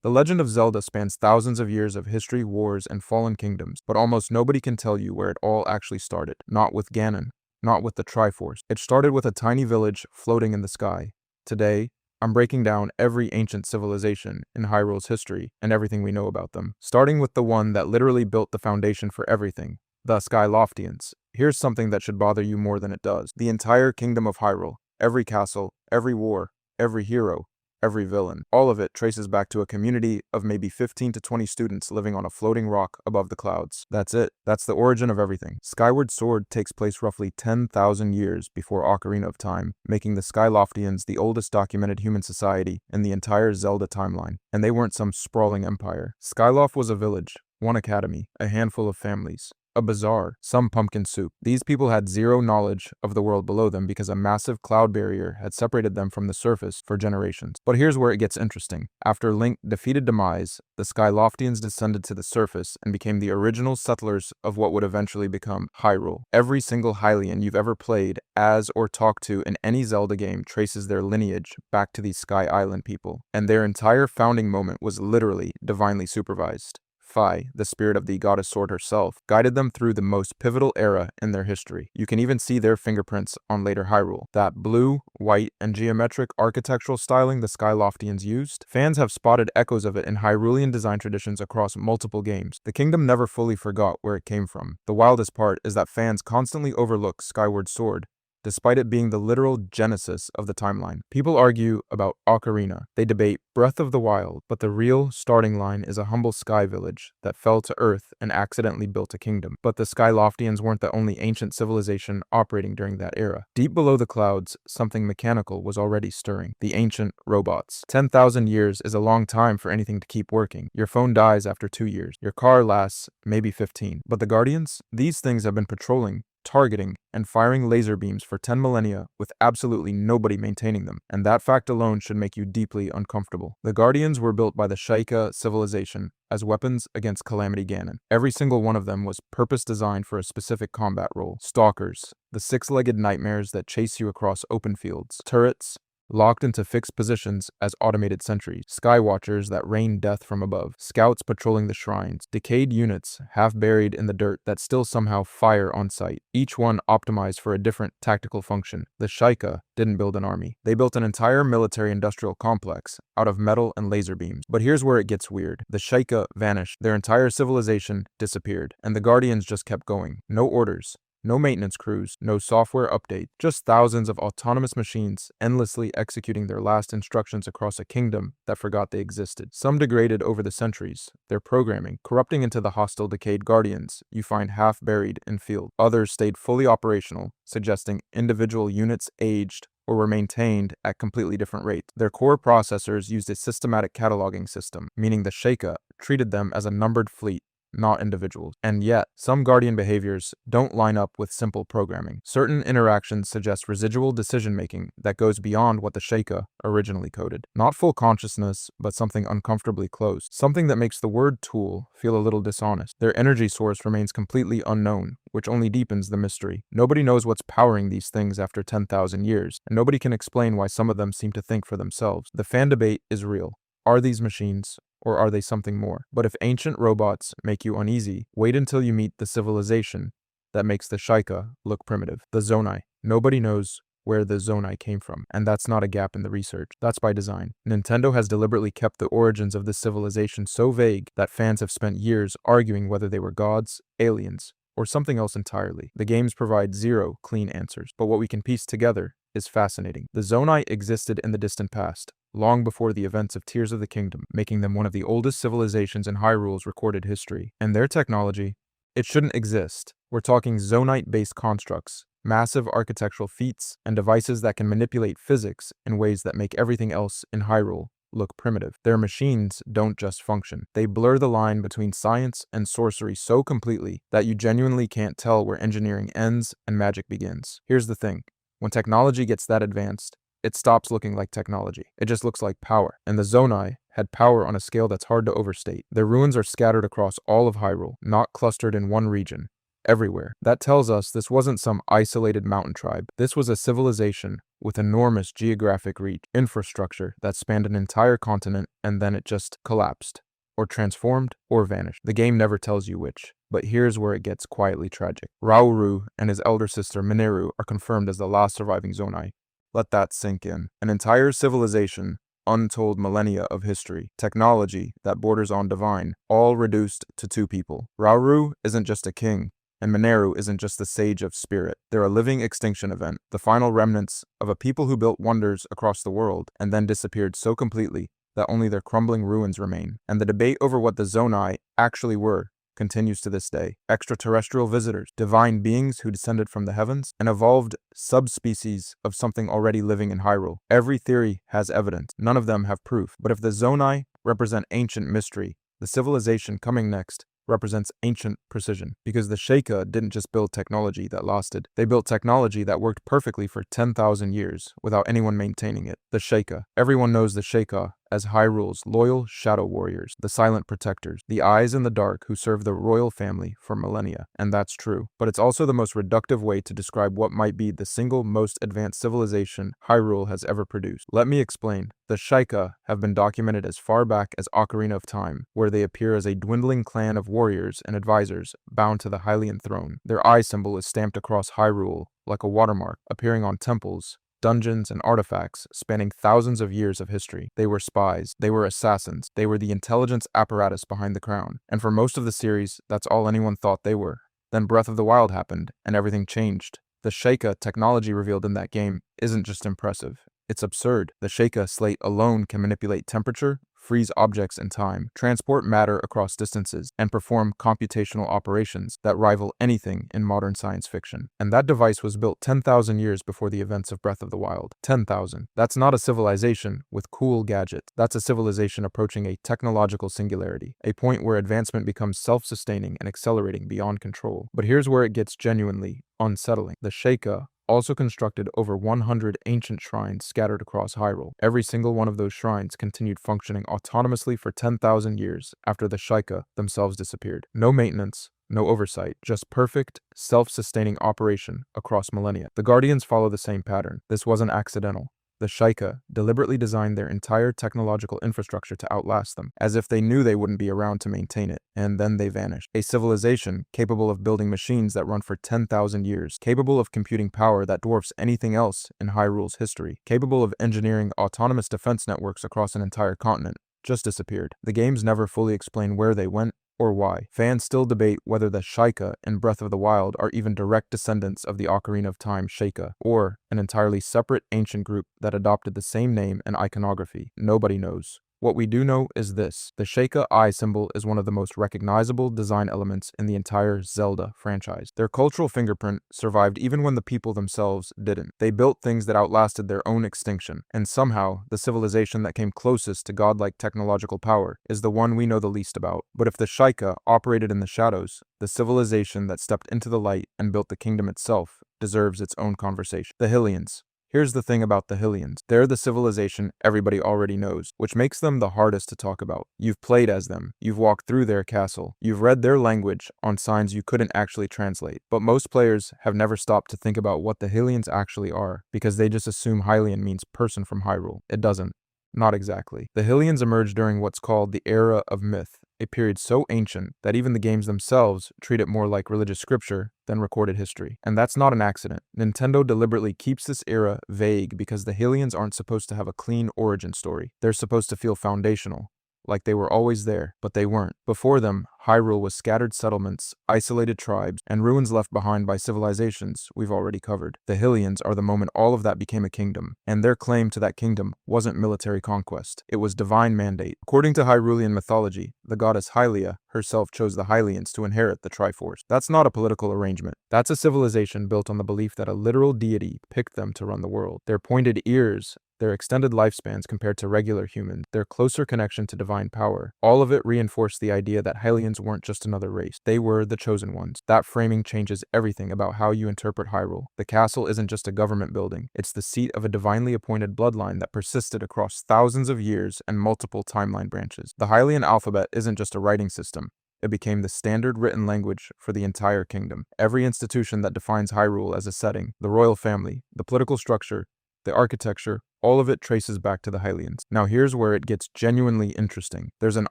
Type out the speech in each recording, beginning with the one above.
The Legend of Zelda spans thousands of years of history, wars, and fallen kingdoms, but almost nobody can tell you where it all actually started. Not with Ganon, not with the Triforce. It started with a tiny village floating in the sky. Today, I'm breaking down every ancient civilization in Hyrule's history and everything we know about them, starting with the one that literally built the foundation for everything, the Skyloftians. Here's something that should bother you more than it does. The entire kingdom of Hyrule, every castle, every war, every hero, every villain, all of it traces back to a community of maybe 15 to 20 students living on a floating rock above the clouds. That's it. That's the origin of everything. Skyward Sword takes place roughly 10,000 years before Ocarina of Time, making the Skyloftians the oldest documented human society in the entire Zelda timeline. And they weren't some sprawling empire. Skyloft was a village, one academy, a handful of families, a bazaar, some pumpkin soup. These people had zero knowledge of the world below them because a massive cloud barrier had separated them from the surface for generations. But here's where it gets interesting. After Link defeated Demise, the Skyloftians descended to the surface and became the original settlers of what would eventually become Hyrule. Every single Hylian you've ever played as or talked to in any Zelda game traces their lineage back to these Sky Island people, and their entire founding moment was literally divinely supervised. Phi, the spirit of the goddess Sword herself, guided them through the most pivotal era in their history. You can even see their fingerprints on later Hyrule. That blue, white, and geometric architectural styling the Skyloftians used, fans have spotted echoes of it in Hyrulean design traditions across multiple games. The kingdom never fully forgot where it came from. The wildest part is that fans constantly overlook Skyward Sword, despite it being the literal genesis of the timeline. People argue about Ocarina. They debate Breath of the Wild, but the real starting line is a humble sky village that fell to Earth and accidentally built a kingdom. But the Skyloftians weren't the only ancient civilization operating during that era. Deep below the clouds, something mechanical was already stirring. The ancient robots. 10,000 years is a long time for anything to keep working. Your phone dies after 2 years. Your car lasts maybe 15. But the Guardians? These things have been patrolling, targeting, and firing laser beams for 10 millennia with absolutely nobody maintaining them, and that fact alone should make you deeply uncomfortable. The Guardians were built by the Sheikah civilization as weapons against Calamity Ganon. Every single one of them was purpose-designed for a specific combat role. Stalkers, the six-legged nightmares that chase you across open fields. Turrets, locked into fixed positions as automated sentries, skywatchers that rain death from above, scouts patrolling the shrines, decayed units half buried in the dirt that still somehow fire on sight, each one optimized for a different tactical function. The Sheikah didn't build an army. They built an entire military-industrial complex out of metal and laser beams. But here's where it gets weird. The Sheikah vanished. Their entire civilization disappeared, and the Guardians just kept going. No orders, no maintenance crews, no software update, just thousands of autonomous machines endlessly executing their last instructions across a kingdom that forgot they existed. Some degraded over the centuries, their programming corrupting into the hostile decayed guardians you find half buried in field. Others stayed fully operational, suggesting individual units aged or were maintained at completely different rates. Their core processors used a systematic cataloging system, meaning the Sheikah treated them as a numbered fleet, not individuals. And yet, some Guardian behaviors don't line up with simple programming. Certain interactions suggest residual decision-making that goes beyond what the Sheikah originally coded. Not full consciousness, but something uncomfortably close. Something that makes the word tool feel a little dishonest. Their energy source remains completely unknown, which only deepens the mystery. Nobody knows what's powering these things after 10,000 years, and nobody can explain why some of them seem to think for themselves. The fan debate is real. Are these machines, or are they something more? But if ancient robots make you uneasy, wait until you meet the civilization that makes the Sheikah look primitive. The Zonai. Nobody knows where the Zonai came from, and that's not a gap in the research. That's by design. Nintendo has deliberately kept the origins of this civilization so vague that fans have spent years arguing whether they were gods, aliens, or something else entirely. The games provide zero clean answers, but what we can piece together is fascinating. The Zonai existed in the distant past, long before the events of Tears of the Kingdom, making them one of the oldest civilizations in Hyrule's recorded history. And their technology, it shouldn't exist. We're talking Zonite-based constructs, massive architectural feats, and devices that can manipulate physics in ways that make everything else in Hyrule look primitive. Their machines don't just function. They blur the line between science and sorcery so completely that you genuinely can't tell where engineering ends and magic begins. Here's the thing. When technology gets that advanced, it stops looking like technology. It just looks like power. And the Zonai had power on a scale that's hard to overstate. Their ruins are scattered across all of Hyrule, not clustered in one region. everywhere. That tells us this wasn't some isolated mountain tribe. This was a civilization with enormous geographic reach, infrastructure that spanned an entire continent, and then it just collapsed, or transformed, or vanished. The game never tells you which. But here's where it gets quietly tragic. Rauru and his elder sister Mineru are confirmed as the last surviving Zonai. Let that sink in. An entire civilization, untold millennia of history, technology that borders on divine, all reduced to two people. Rauru isn't just a king, and Mineru isn't just the sage of spirit. They're a living extinction event, the final remnants of a people who built wonders across the world and then disappeared so completely that only their crumbling ruins remain. And the debate over what the Zonai actually were continues to this day. Extraterrestrial visitors, divine beings who descended from the heavens, an evolved subspecies of something already living in Hyrule. Every theory has evidence. None of them have proof. But if the Zonai represent ancient mystery, the civilization coming next represents ancient precision, because the Sheikah didn't just build technology that lasted. They built technology that worked perfectly for 10,000 years without anyone maintaining it. The Sheikah. Everyone knows the Sheikah as Hyrule's loyal shadow warriors, the silent protectors, the eyes in the dark who serve the royal family for millennia. And that's true. But it's also the most reductive way to describe what might be the single most advanced civilization Hyrule has ever produced. Let me explain. The Sheikah have been documented as far back as Ocarina of Time, where they appear as a dwindling clan of warriors and advisors bound to the Hylian throne. Their eye symbol is stamped across Hyrule like a watermark, appearing on temples, dungeons, and artifacts spanning thousands of years of history. They were spies, they were assassins, they were the intelligence apparatus behind the crown. And for most of the series, that's all anyone thought they were. Then Breath of the Wild happened, and everything changed. The Sheikah technology revealed in that game isn't just impressive. It's absurd. The Sheikah slate alone can manipulate temperature, freeze objects in time, transport matter across distances, and perform computational operations that rival anything in modern science fiction. And that device was built 10,000 years before the events of Breath of the Wild. 10,000. That's not a civilization with cool gadgets. That's a civilization approaching a technological singularity, a point where advancement becomes self-sustaining and accelerating beyond control. But here's where it gets genuinely unsettling. The Sheikah also constructed over 100 ancient shrines scattered across Hyrule. Every single one of those shrines continued functioning autonomously for 10,000 years after the Sheikah themselves disappeared. No maintenance, no oversight, just perfect, self-sustaining operation across millennia. The Guardians follow the same pattern. This wasn't accidental. The Sheikah deliberately designed their entire technological infrastructure to outlast them, as if they knew they wouldn't be around to maintain it, and then they vanished. A civilization capable of building machines that run for 10,000 years, capable of computing power that dwarfs anything else in Hyrule's history, capable of engineering autonomous defense networks across an entire continent, just disappeared. The games never fully explain where they went or why. Fans still debate whether the Sheikah in Breath of the Wild are even direct descendants of the Ocarina of Time Sheikah, or an entirely separate ancient group that adopted the same name and iconography. Nobody knows. What we do know is this: the Sheikah eye symbol is one of the most recognizable design elements in the entire Zelda franchise. Their cultural fingerprint survived even when the people themselves didn't. They built things that outlasted their own extinction, and somehow, the civilization that came closest to godlike technological power is the one we know the least about. But if the Sheikah operated in the shadows, the civilization that stepped into the light and built the kingdom itself deserves its own conversation. The Hylians. Here's the thing about the Hylians. They're the civilization everybody already knows, which makes them the hardest to talk about. You've played as them, you've walked through their castle, you've read their language on signs you couldn't actually translate. But most players have never stopped to think about what the Hylians actually are, because they just assume Hylian means person from Hyrule. It doesn't. Not exactly. The Hylians emerged during what's called the Era of Myth, a period so ancient that even the games themselves treat it more like religious scripture than recorded history. And that's not an accident. Nintendo deliberately keeps this era vague because the Hylians aren't supposed to have a clean origin story. They're supposed to feel foundational, like they were always there, but they weren't. Before them, Hyrule was scattered settlements, isolated tribes, and ruins left behind by civilizations we've already covered. The Hylians are the moment all of that became a kingdom, and their claim to that kingdom wasn't military conquest. It was divine mandate. According to Hyrulean mythology, the goddess Hylia herself chose the Hylians to inherit the Triforce. That's not a political arrangement. That's a civilization built on the belief that a literal deity picked them to run the world. Their pointed ears, their extended lifespans compared to regular humans, their closer connection to divine power, all of it reinforced the idea that Hylians weren't just another race. They were the chosen ones. That framing changes everything about how you interpret Hyrule. The castle isn't just a government building. It's the seat of a divinely appointed bloodline that persisted across thousands of years and multiple timeline branches. The Hylian alphabet isn't just a writing system. It became the standard written language for the entire kingdom. Every institution that defines Hyrule as a setting, the royal family, the political structure, the architecture, all of it traces back to the Hylians. Now here's where it gets genuinely interesting. There's an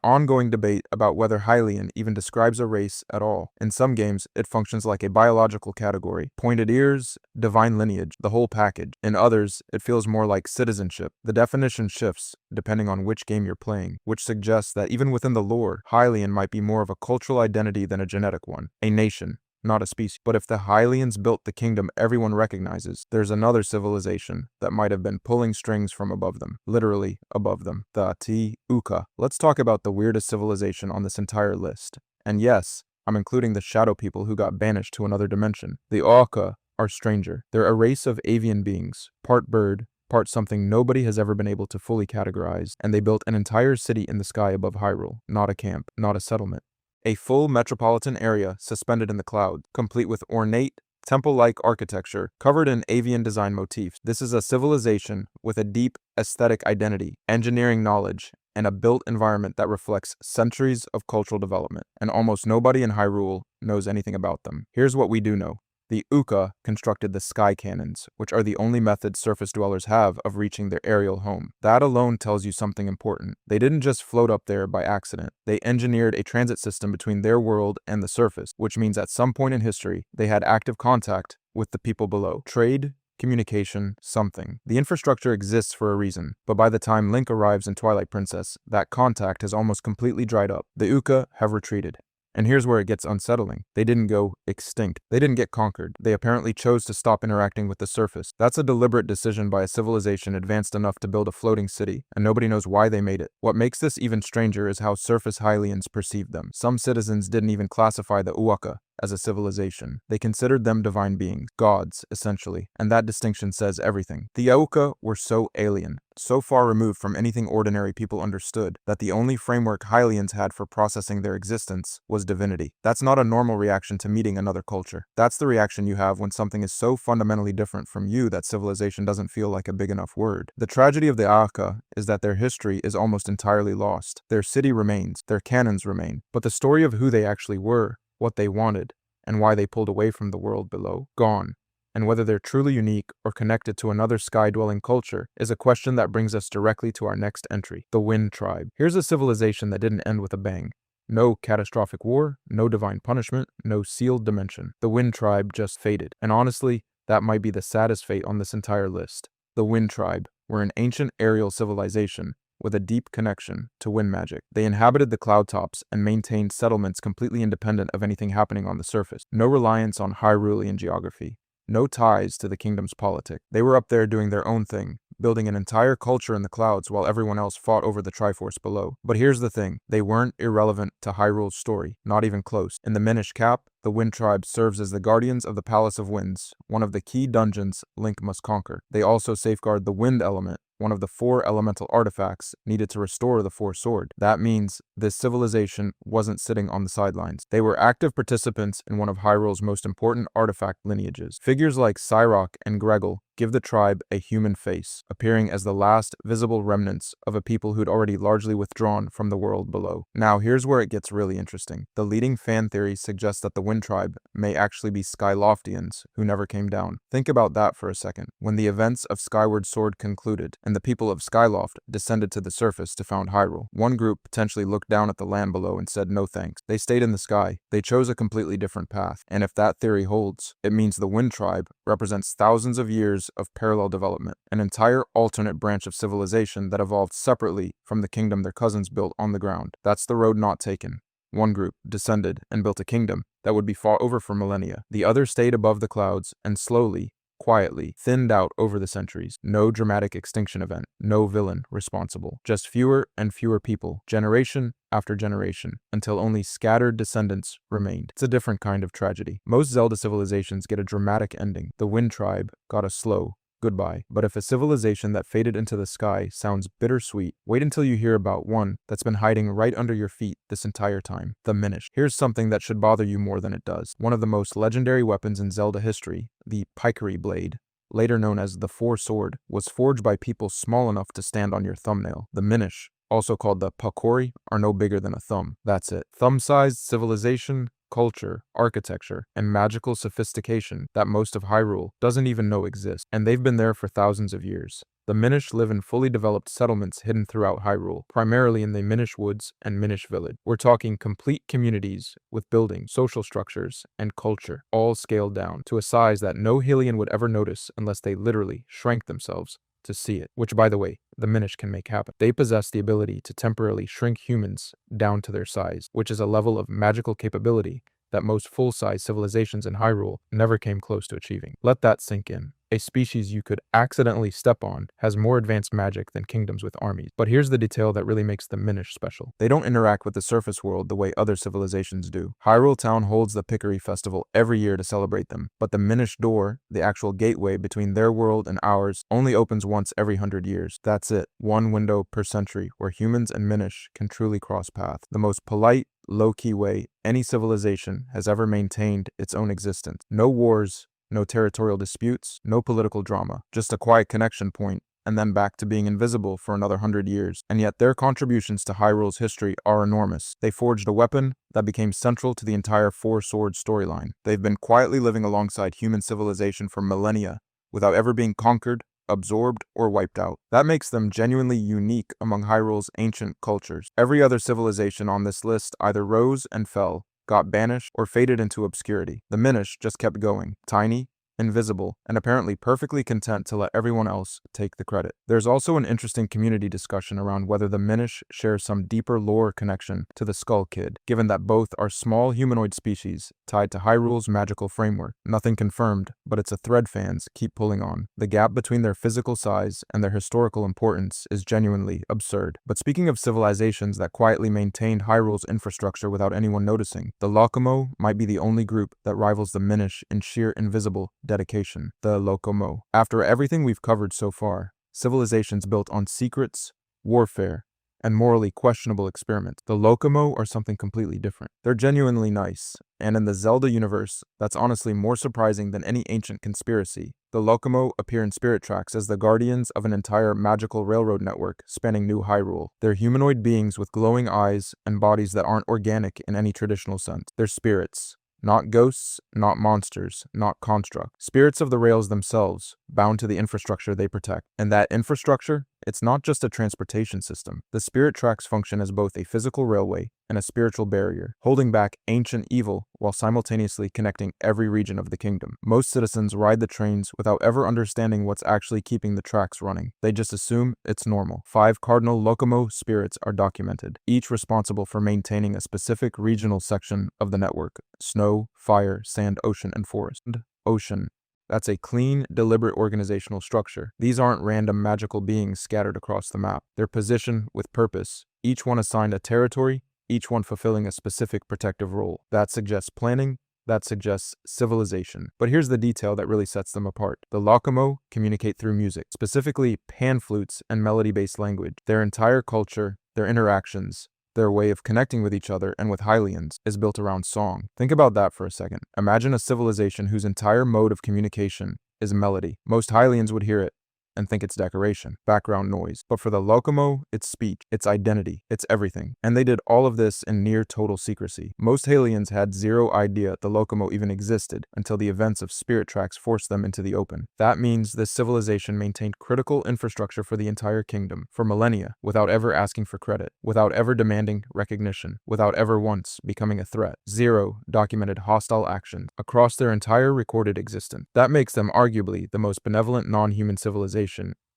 ongoing debate about whether Hylian even describes a race at all. In some games, it functions like a biological category. Pointed ears, divine lineage, the whole package. In others, it feels more like citizenship. The definition shifts depending on which game you're playing, which suggests that even within the lore, Hylian might be more of a cultural identity than a genetic one. A nation, not a species. But if the Hylians built the kingdom everyone recognizes, there's another civilization that might have been pulling strings from above them, literally above them, the Uka. Let's talk about the weirdest civilization on this entire list. And yes, I'm including the shadow people who got banished to another dimension. The Auka are stranger. They're a race of avian beings, part bird, part something nobody has ever been able to fully categorize, and they built an entire city in the sky above Hyrule, not a camp, not a settlement. A full metropolitan area suspended in the clouds, complete with ornate, temple-like architecture covered in avian design motifs. This is a civilization with a deep aesthetic identity, engineering knowledge, and a built environment that reflects centuries of cultural development, and almost nobody in Hyrule knows anything about them. Here's what we do know. The Uka constructed the sky cannons, which are the only method surface dwellers have of reaching their aerial home. That alone tells you something important. They didn't just float up there by accident. They engineered a transit system between their world and the surface, which means at some point in history, they had active contact with the people below. Trade, communication, something. The infrastructure exists for a reason, but by the time Link arrives in Twilight Princess, that contact has almost completely dried up. The Uka have retreated. And here's where it gets unsettling. They didn't go extinct. They didn't get conquered. They apparently chose to stop interacting with the surface. That's a deliberate decision by a civilization advanced enough to build a floating city, and nobody knows why they made it. What makes this even stranger is how surface Hylians perceived them. Some citizens didn't even classify the Uaka as a civilization. They considered them divine beings, gods, essentially, and that distinction says everything. The Auka were so alien, so far removed from anything ordinary people understood, that the only framework Hylians had for processing their existence was divinity. That's not a normal reaction to meeting another culture. That's the reaction you have when something is so fundamentally different from you that civilization doesn't feel like a big enough word. The tragedy of the Auka is that their history is almost entirely lost. Their city remains, their cannons remain, but the story of who they actually were, what they wanted, and why they pulled away from the world below, gone. And whether they're truly unique or connected to another sky-dwelling culture is a question that brings us directly to our next entry, the Wind Tribe. Here's a civilization that didn't end with a bang. No catastrophic war, no divine punishment, no sealed dimension. The Wind Tribe just faded. And honestly, that might be the saddest fate on this entire list. The Wind Tribe were an ancient aerial civilization with a deep connection to wind magic. They inhabited the cloud tops and maintained settlements completely independent of anything happening on the surface. No reliance on Hyrulean geography. No ties to the kingdom's politics. They were up there doing their own thing, building an entire culture in the clouds while everyone else fought over the Triforce below. But here's the thing, they weren't irrelevant to Hyrule's story, not even close. In the Minish Cap, the Wind Tribe serves as the guardians of the Palace of Winds, one of the key dungeons Link must conquer. They also safeguard the wind element, one of the 4 elemental artifacts needed to restore the 4 sword. That means this civilization wasn't sitting on the sidelines. They were active participants in one of Hyrule's most important artifact lineages. Figures like Cyrock and Gregel give the tribe a human face, appearing as the last visible remnants of a people who'd already largely withdrawn from the world below. Now, here's where it gets really interesting. The leading fan theory suggests that the Wind Tribe may actually be Skyloftians who never came down. Think about that for a second. When the events of Skyward Sword concluded, and the people of Skyloft descended to the surface to found Hyrule, one group potentially looked down at the land below and said no thanks. They stayed in the sky. They chose a completely different path. And if that theory holds, it means the Wind Tribe represents thousands of years of parallel development, an entire alternate branch of civilization that evolved separately from the kingdom their cousins built on the ground. That's the road not taken. One group descended and built a kingdom that would be fought over for millennia. The other stayed above the clouds and slowly, quietly, thinned out over the centuries. No dramatic extinction event, no villain responsible. Just fewer and fewer people, generation after generation, until only scattered descendants remained. It's a different kind of tragedy. Most Zelda civilizations get a dramatic ending. The Wind Tribe got a slow goodbye. But if a civilization that faded into the sky sounds bittersweet, wait until you hear about one that's been hiding right under your feet this entire time, the Minish. Here's something that should bother you more than it does. One of the most legendary weapons in Zelda history, the Pikery Blade, later known as the Four Sword, was forged by people small enough to stand on your thumbnail. The Minish also called the Pakori, are no bigger than a thumb. That's it. Thumb-sized civilization, culture, architecture, and magical sophistication that most of Hyrule doesn't even know exist, and they've been there for thousands of years. The Minish live in fully developed settlements hidden throughout Hyrule, primarily in the Minish Woods and Minish Village. We're talking complete communities with buildings, social structures, and culture, all scaled down to a size that no Hylian would ever notice unless they literally shrank themselves to see it, which, by the way, the Minish can make happen. They possess the ability to temporarily shrink humans down to their size, which is a level of magical capability that most full-size civilizations in Hyrule never came close to achieving. Let that sink in. A species you could accidentally step on has more advanced magic than kingdoms with armies. But here's the detail that really makes the Minish special. They don't interact with the surface world the way other civilizations do. Hyrule Town holds the Pickery Festival every year to celebrate them, but the Minish door, the actual gateway between their world and ours, only opens once every 100 years. That's it. One window per century where humans and Minish can truly cross paths. The most polite, low-key way any civilization has ever maintained its own existence. No wars, no territorial disputes, no political drama, just a quiet connection point, and then back to being invisible for another 100 years. And yet their contributions to Hyrule's history are enormous. They forged a weapon that became central to the entire Four Swords storyline. They've been quietly living alongside human civilization for millennia, without ever being conquered, absorbed, or wiped out. That makes them genuinely unique among Hyrule's ancient cultures. Every other civilization on this list either rose and fell, got banished, or faded into obscurity. The Minish just kept going, tiny, invisible, and apparently perfectly content to let everyone else take the credit. There's also an interesting community discussion around whether the Minish share some deeper lore connection to the Skull Kid, given that both are small humanoid species tied to Hyrule's magical framework. Nothing confirmed, but it's a thread fans keep pulling on. The gap between their physical size and their historical importance is genuinely absurd. But speaking of civilizations that quietly maintained Hyrule's infrastructure without anyone noticing, the Lokomo might be the only group that rivals the Minish in sheer invisible dedication. The Lokomo. After everything we've covered so far, civilizations built on secrets, warfare, and morally questionable experiments, the Lokomo are something completely different. They're genuinely nice, and in the Zelda universe, that's honestly more surprising than any ancient conspiracy. The Lokomo appear in Spirit Tracks as the guardians of an entire magical railroad network spanning New Hyrule. They're humanoid beings with glowing eyes and bodies that aren't organic in any traditional sense. They're spirits. Not ghosts, not monsters, not construct. Spirits of the rails themselves, bound to the infrastructure they protect. And that infrastructure, it's not just a transportation system. The Spirit Tracks function as both a physical railway and a spiritual barrier, holding back ancient evil while simultaneously connecting every region of the kingdom. Most citizens ride the trains without ever understanding what's actually keeping the tracks running. They just assume it's normal. 5 cardinal Lokomo spirits are documented, each responsible for maintaining a specific regional section of the network: snow, fire, sand, ocean, and forest. Ocean. That's a clean, deliberate organizational structure. These aren't random magical beings scattered across the map. They're positioned with purpose, each one assigned a territory, each one fulfilling a specific protective role. That suggests planning, that suggests civilization. But here's the detail that really sets them apart. The Lokomo communicate through music, specifically pan flutes and melody-based language. Their entire culture, their interactions, their way of connecting with each other and with Hylians is built around song. Think about that for a second. Imagine a civilization whose entire mode of communication is melody. Most Hylians would hear it and think it's decoration, background noise. But for the Lokomo, it's speech, it's identity, it's everything. And they did all of this in near total secrecy. Most Hylians had zero idea the Lokomo even existed until the events of Spirit Tracks forced them into the open. That means this civilization maintained critical infrastructure for the entire kingdom for millennia without ever asking for credit, without ever demanding recognition, without ever once becoming a threat. Zero documented hostile actions across their entire recorded existence. That makes them arguably the most benevolent non-human civilization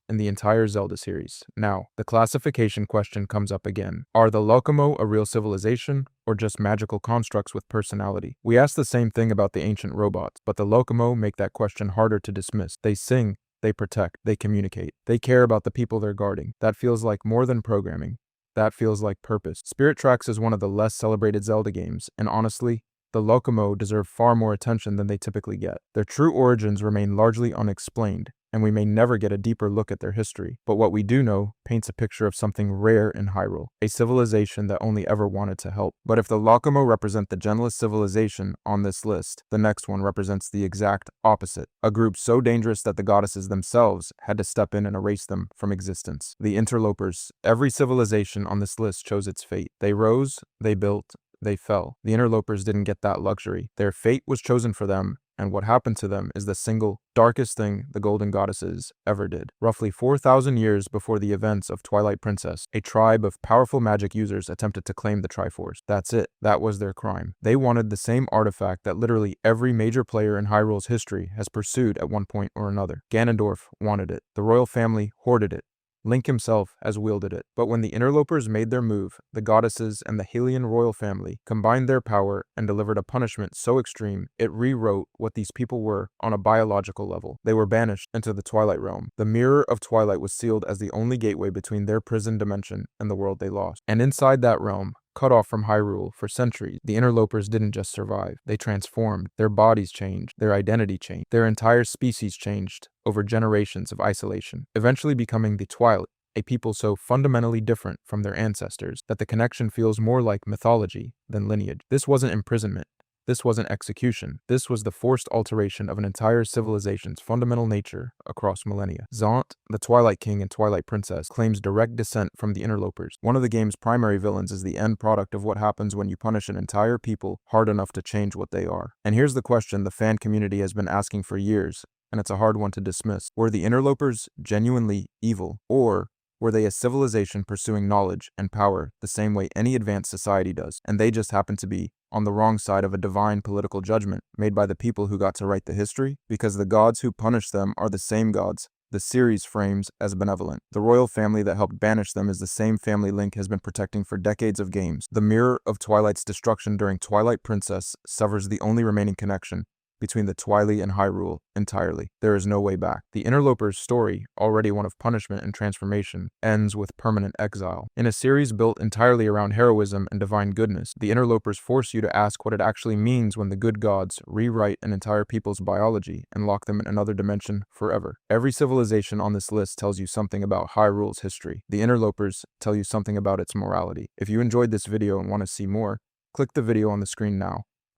in the entire Zelda series. Now, the classification question comes up again. Are the Lokomo a real civilization, or just magical constructs with personality? We asked the same thing about the ancient robots, but the Lokomo make that question harder to dismiss. They sing, they protect, they communicate, they care about the people they're guarding. That feels like more than programming. That feels like purpose. Spirit Tracks is one of the less celebrated Zelda games, and honestly, the Lokomo deserve far more attention than they typically get. Their true origins remain largely unexplained, and we may never get a deeper look at their history. But what we do know paints a picture of something rare in Hyrule, a civilization that only ever wanted to help. But if the Lokomo represent the gentlest civilization on this list, the next one represents the exact opposite, a group so dangerous that the goddesses themselves had to step in and erase them from existence. The interlopers. Every civilization on this list chose its fate. They rose, they built, they fell. The interlopers didn't get that luxury. Their fate was chosen for them, and what happened to them is the single darkest thing the Golden Goddesses ever did. Roughly 4,000 years before the events of Twilight Princess, a tribe of powerful magic users attempted to claim the Triforce. That's it. That was their crime. They wanted the same artifact that literally every major player in Hyrule's history has pursued at one point or another. Ganondorf wanted it. The royal family hoarded it. Link himself has wielded it. But when the interlopers made their move, the goddesses and the Hylian royal family combined their power and delivered a punishment so extreme it rewrote what these people were on a biological level. They were banished into the Twilight Realm. The Mirror of Twilight was sealed as the only gateway between their prison dimension and the world they lost. And inside that realm, cut off from Hyrule for centuries, the interlopers didn't just survive. They transformed. Their bodies changed. Their identity changed. Their entire species changed over generations of isolation, eventually becoming the Twilight, a people so fundamentally different from their ancestors that the connection feels more like mythology than lineage. This wasn't imprisonment. This wasn't execution. This was the forced alteration of an entire civilization's fundamental nature across millennia. Zant, the Twilight King and Twilight Princess, claims direct descent from the interlopers. One of the game's primary villains is the end product of what happens when you punish an entire people hard enough to change what they are. And here's the question the fan community has been asking for years, and it's a hard one to dismiss. Were the interlopers genuinely evil, or were they a civilization pursuing knowledge and power the same way any advanced society does, and they just happen to be on the wrong side of a divine political judgment made by the people who got to write the history? Because the gods who punished them are the same gods the series frames as benevolent. The royal family that helped banish them is the same family Link has been protecting for decades of games. The Mirror of Twilight's destruction during Twilight Princess severs the only remaining connection between the Twilight and Hyrule entirely. There is no way back. The interloper's story, already one of punishment and transformation, ends with permanent exile. In a series built entirely around heroism and divine goodness, the interlopers force you to ask what it actually means when the good gods rewrite an entire people's biology and lock them in another dimension forever. Every civilization on this list tells you something about Hyrule's history. The interlopers tell you something about its morality. If you enjoyed this video and want to see more, click the video on the screen now.